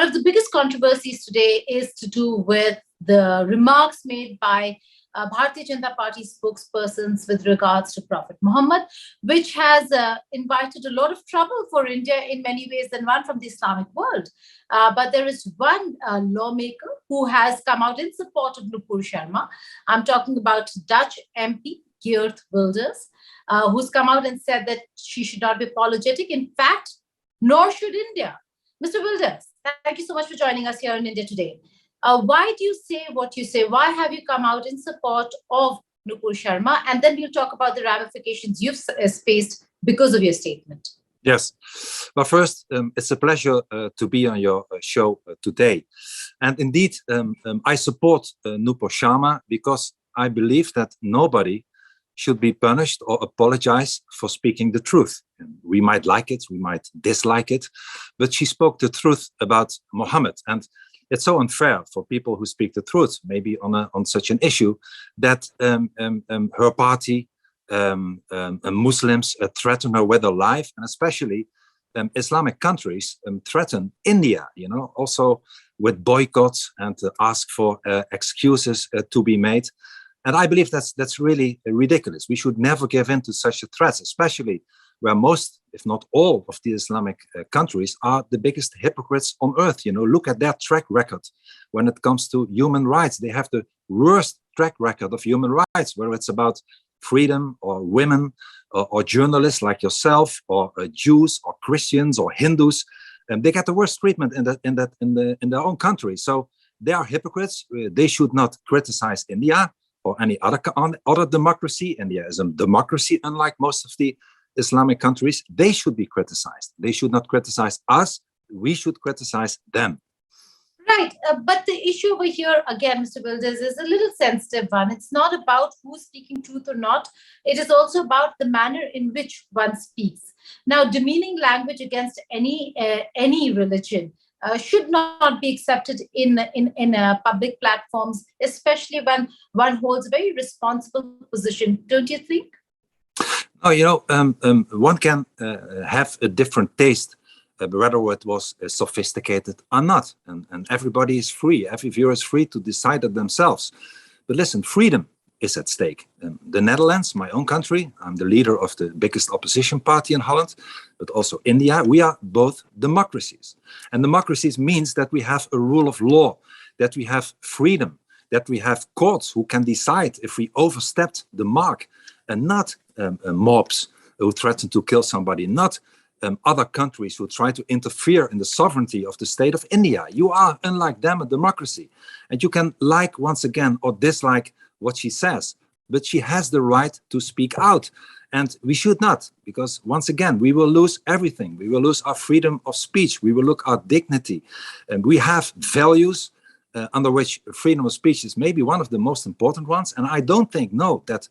One of the biggest controversies today is to do with the remarks made by Bharatiya Janata Party spokespersons with regards to Prophet Muhammad, which has invited a lot of trouble for India in many ways, and one from the Islamic world. But there is one lawmaker who has come out in support of Nupur Sharma. I'm talking about Dutch MP Geert Wilders, who's come out and said that she should not be apologetic. In fact, nor should India. Mr. Wilders, thank you so much for joining us here in India today. Why do you say what you say? Why have you come out in support of Nupur Sharma? And then we'll talk about the ramifications you've faced because of your statement. Yes. Well, first, it's a pleasure to be on your show today. And indeed, I support Nupur Sharma because I believe that nobody should be punished or apologize for speaking the truth. We might like it, we might dislike it, but she spoke the truth about Muhammad. And it's so unfair for people who speak the truth, maybe on such an issue, that her party, Muslims threaten her with their life, and especially Islamic countries threaten India, also with boycotts and ask for excuses to be made. And I believe that's really ridiculous. We should never give in to such a threat, especially where most, if not all, of the Islamic countries are the biggest hypocrites on earth. Look at their track record when it comes to human rights. They have the worst track record of human rights, whether it's about freedom or women or journalists like yourself, or Jews or Christians or Hindus. And they get the worst treatment in their own country. So they are hypocrites. They should not criticize India or any other democracy. India is a democracy, unlike most of the Islamic countries. They should be criticized. They should not criticize us. We should criticize them. Right. But the issue over here, again, Mr. Wilders, is a little sensitive one. It's not about who's speaking truth or not. It is also about the manner in which one speaks. Now, demeaning language against any religion should not be accepted in public platforms, especially when one holds a very responsible position, don't you think? Oh, one can have a different taste, whether it was sophisticated or not. And everybody is free. Every viewer is free to decide it themselves. But listen, freedom is at stake. The Netherlands, my own country, I'm the leader of the biggest opposition party in Holland, but also India. We are both democracies. And democracies means that we have a rule of law, that we have freedom, that we have courts who can decide if we overstepped the mark, and not mobs who threaten to kill somebody, not other countries who try to interfere in the sovereignty of the state of India. You are, unlike them, a democracy. And you can like, once again, or dislike what she says, but she has the right to speak out. And we should not, because once again, we will lose everything. We will lose our freedom of speech. We will lose our dignity. And we have values under which freedom of speech is maybe one of the most important ones. And I don't think, that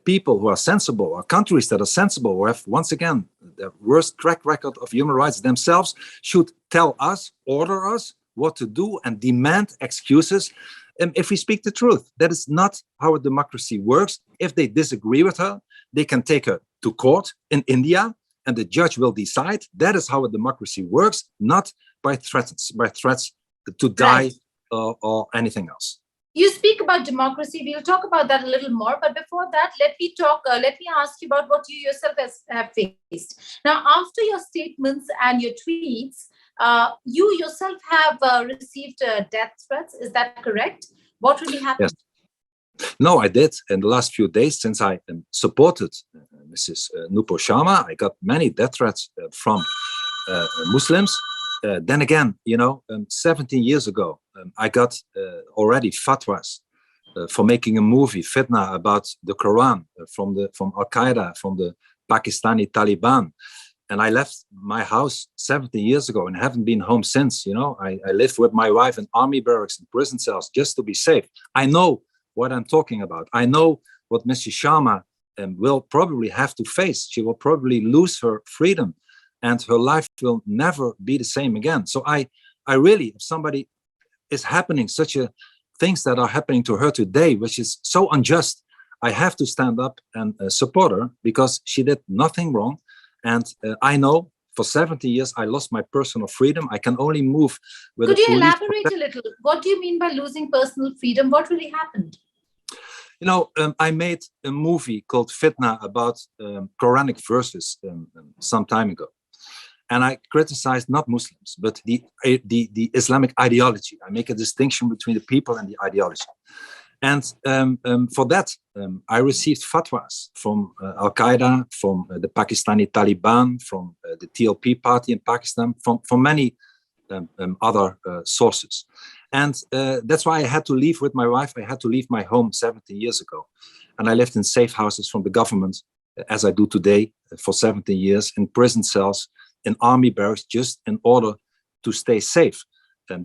people who are sensible, or countries that are sensible, who have, once again, the worst track record of human rights themselves, should tell us, order us what to do and demand excuses if we speak the truth. That is not how a democracy works. If they disagree with her, they can take her to court in India, and the judge will decide. That is how a democracy works, not by threats to die. Right. Or anything else. You speak about democracy. We'll talk about that a little more. But before that, let me ask you about what you yourself have faced. Now, after your statements and your tweets, you yourself have received death threats. Is that correct? What really happened? Yes. No, I did. In the last few days, since I supported Mrs. Nupur Sharma, I got many death threats from Muslims. Then again, 17 years ago, I got already fatwas for making a movie, Fitna, about the Quran from Al-Qaeda, from the Pakistani Taliban. And I left my house 17 years ago and haven't been home since. I lived with my wife in army barracks and prison cells just to be safe. I know what I'm talking about. I know what Mrs. Sharma will probably have to face. She will probably lose her freedom, and her life will never be the same again. So I really, if somebody is happening things that are happening to her today, which is so unjust, I have to stand up and support her, because she did nothing wrong. And I know For 70 years, I lost my personal freedom. I can only move with Could a you police. elaborate a little? What do you mean by losing personal freedom? What really happened? I made a movie called Fitna about Quranic verses some time ago. And I criticized not Muslims, but the Islamic ideology. I make a distinction between the people and the ideology. And for that, I received fatwas from Al-Qaeda, from the Pakistani Taliban, from the TLP party in Pakistan, from many other sources. And that's why I had to leave with my wife. I had to leave my home 17 years ago. And I lived in safe houses from the government, as I do today, for 17 years, in prison cells, in army barracks, just in order to stay safe.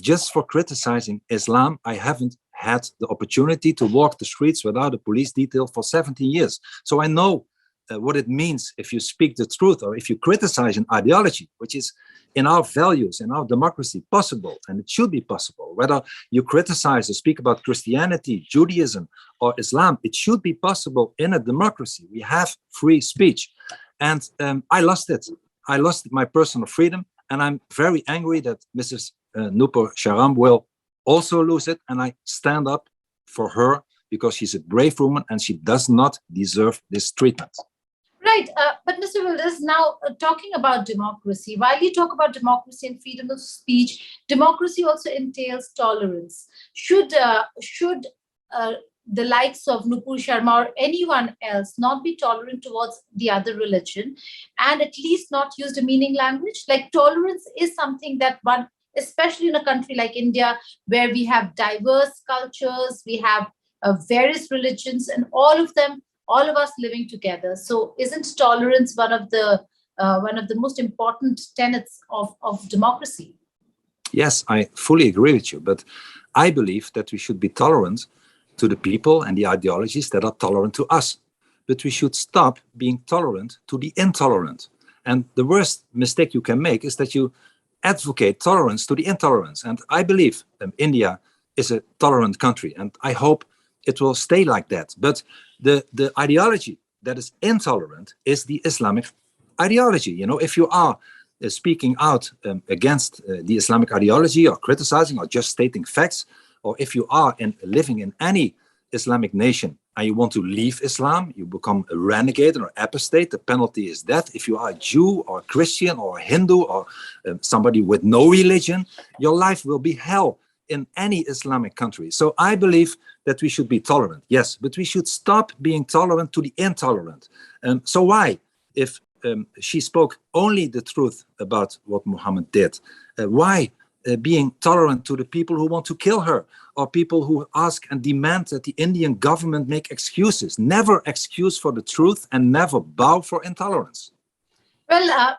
Just for criticizing Islam, I haven't had the opportunity to walk the streets without a police detail for 17 years. So I know what it means if you speak the truth or if you criticize an ideology, which is in our values, in our democracy, possible, and it should be possible. Whether you criticize or speak about Christianity, Judaism, or Islam, it should be possible in a democracy. We have free speech. And I lost it. I lost my personal freedom, and I'm very angry that Mrs. Nupur Sharma will also lose it, and I stand up for her because she's a brave woman and she does not deserve this treatment. Right, but Mr. Wilders, now talking about democracy, while you talk about democracy and freedom of speech, democracy also entails tolerance. Should the likes of Nupur Sharma or anyone else not be tolerant towards the other religion and at least not use demeaning language? Like, tolerance is something that one, especially in a country like India, where we have diverse cultures, we have various religions, and all of us living together. So isn't tolerance one of the most important tenets of democracy? Yes, I fully agree with you, but I believe that we should be tolerant to the people and the ideologies that are tolerant to us. But we should stop being tolerant to the intolerant. And the worst mistake you can make is that you advocate tolerance to the intolerance. And I believe India is a tolerant country, and I hope it will stay like that. But the ideology that is intolerant is the Islamic ideology. You know, if you are speaking out against the Islamic ideology or criticizing or just stating facts, or if you are living in any Islamic nation and you want to leave Islam, you become a renegade or apostate, the penalty is death. If you are a Jew or a Christian or a Hindu or somebody with no religion, your life will be hell in any Islamic country. So I believe that we should be tolerant, yes, but we should stop being tolerant to the intolerant. So why, if she spoke only the truth about what Muhammad did, why being tolerant to the people who want to kill her, or people who ask and demand that the Indian government make excuses? Never excuse for the truth and never bow for intolerance. Well,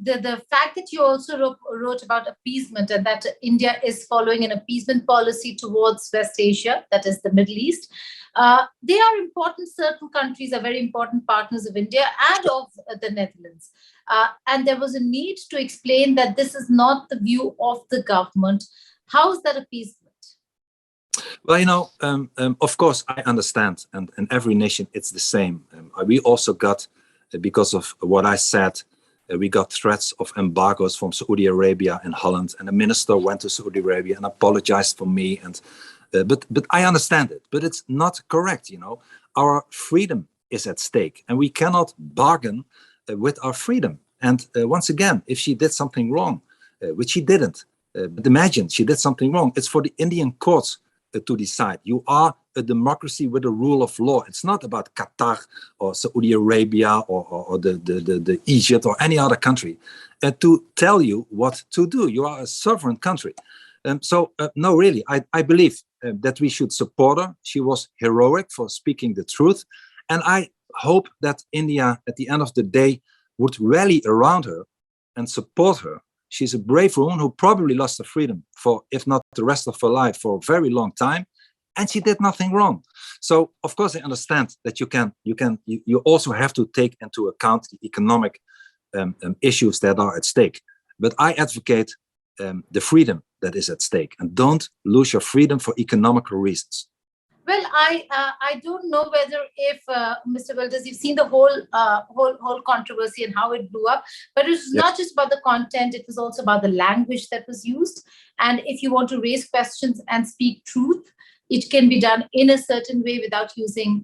the fact that you also wrote about appeasement and that India is following an appeasement policy towards West Asia, that is the Middle East, they are important. Certain countries are very important partners of India and of the Netherlands. And there was a need to explain that this is not the view of the government. How is that appeasement? Well, you know, of course, I understand. And in every nation, it's the same. We also got, because of what I said, we got threats of embargoes from Saudi Arabia and Holland. And the minister went to Saudi Arabia and apologized for me. And but I understand it. But it's not correct, you know. Our freedom is at stake. And we cannot bargain with our freedom. And once again, if she did something wrong, which she didn't, but imagine she did something wrong, it's for the Indian courts to decide. You are a democracy with a rule of law. It's not about Qatar or Saudi Arabia or the Egypt or any other country to tell you what to do. You are a sovereign country. No, really, I believe that we should support her. She was heroic for speaking the truth. And I hope that India, at the end of the day, would rally around her and support her. She's a brave woman who probably lost her freedom for, if not the rest of her life, for a very long time, and she did nothing wrong. So, of course, I understand that you also have to take into account the economic issues that are at stake. But I advocate the freedom that is at stake, and don't lose your freedom for economical reasons. Well, I don't know whether if Mr. Wilders, you've seen the whole controversy and how it blew up, but it was Yes. not just about the content; it was also about the language that was used. And if you want to raise questions and speak truth, it can be done in a certain way without using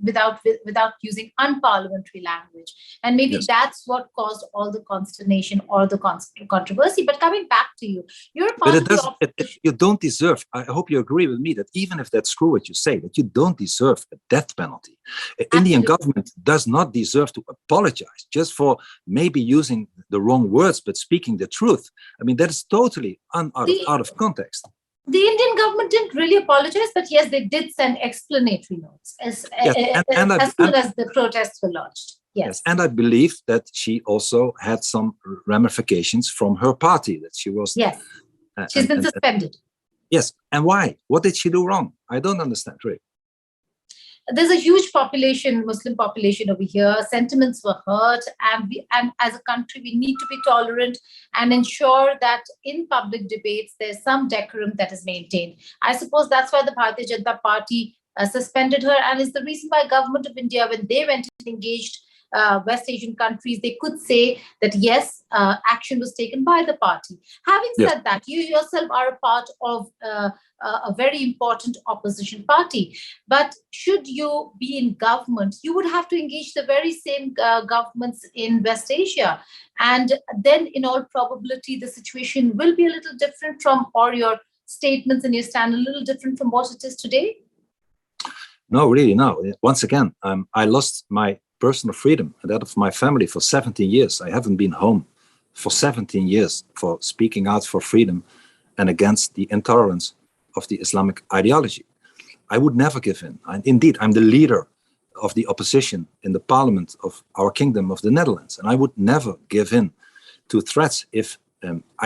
unparliamentary language. And maybe Yes. that's what caused all the consternation or the controversy. But coming back to you, you're But part it of the doesn't. opposition. You don't deserve. I hope you agree with me that even if that's true, what you say, that you don't deserve a death penalty. Indian Absolutely. government does not deserve to apologize just for maybe using the wrong words, but speaking the truth. I mean, that is totally The out of context. the Indian government didn't really apologize, but yes, they did send explanatory notes Yes, as soon as the protests were lodged. yes, Yes, and I believe that she also had some ramifications from her party that she was. yes, she's And, been and suspended. yes, and why? What did she do wrong? I don't understand, really. There's a huge population, Muslim population over here. Sentiments were hurt, and as a country, we need to be tolerant and ensure that in public debates there's some decorum that is maintained. I suppose that's why the Bharatiya Janata Party suspended her, and is the reason why Government of India, when they went and engaged West Asian countries, they could say that yes, action was taken by the party. Having Yes. said that, you yourself are a part of a very important opposition party. But should you be in government, you would have to engage the very same governments in West Asia. And then, in all probability, the situation will be a little different from, or your statements and your stand a little different from what it is today. No, really, no. Once again, I lost my personal freedom and that of my family for 17 years. I haven't been home for 17 years for speaking out for freedom and against the intolerance of the Islamic ideology. I would never give in. Indeed, I'm the leader of the opposition in the parliament of our kingdom of the Netherlands, and I would never give in to threats if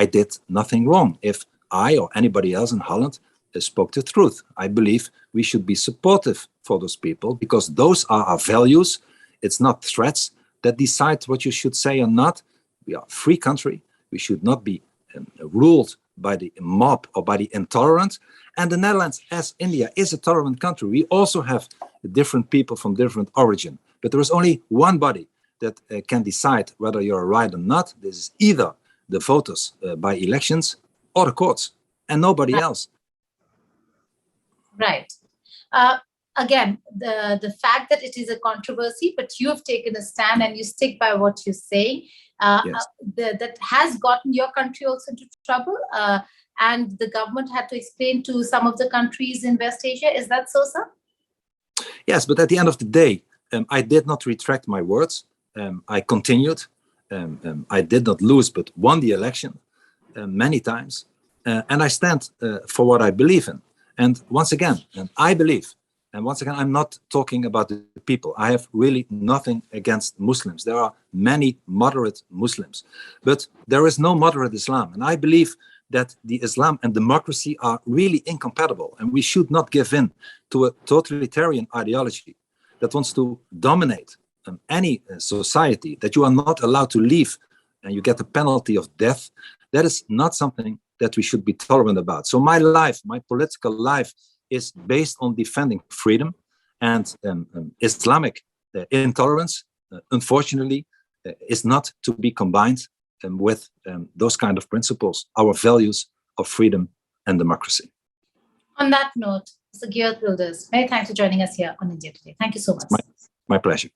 I did nothing wrong. If I or anybody else in Holland spoke the truth, I believe we should be supportive for those people because those are our values. It's not threats that decide what you should say or not. We are a free country. We should not be ruled by the mob or by the intolerant. And the Netherlands, as India, is a tolerant country. We also have different people from different origin. But there is only one body that can decide whether you're right or not. This is either the voters by elections or the courts, and nobody else. Right. Again, the fact that it is a controversy, but you have taken a stand and you stick by what you're saying, Yes. that has gotten your country also into trouble. And the government had to explain to some of the countries in West Asia. Is that so, sir? Yes, but at the end of the day, I did not retract my words. I continued. I did not lose, but won the election many times. And I stand for what I believe in. And once again, I believe, and once again, I'm not talking about the people. I have really nothing against Muslims. There are many moderate Muslims, but there is no moderate Islam. And I believe that the Islam and democracy are really incompatible. And we should not give in to a totalitarian ideology that wants to dominate any society, that you are not allowed to leave and you get the penalty of death. That is not something that we should be tolerant about. So my life, my political life, is based on defending freedom, and Islamic intolerance, unfortunately, is not to be combined with those kind of principles, our values of freedom and democracy. On that note, Mr. Geert Wilders, many thanks for joining us here on India Today. Thank you so much. My pleasure.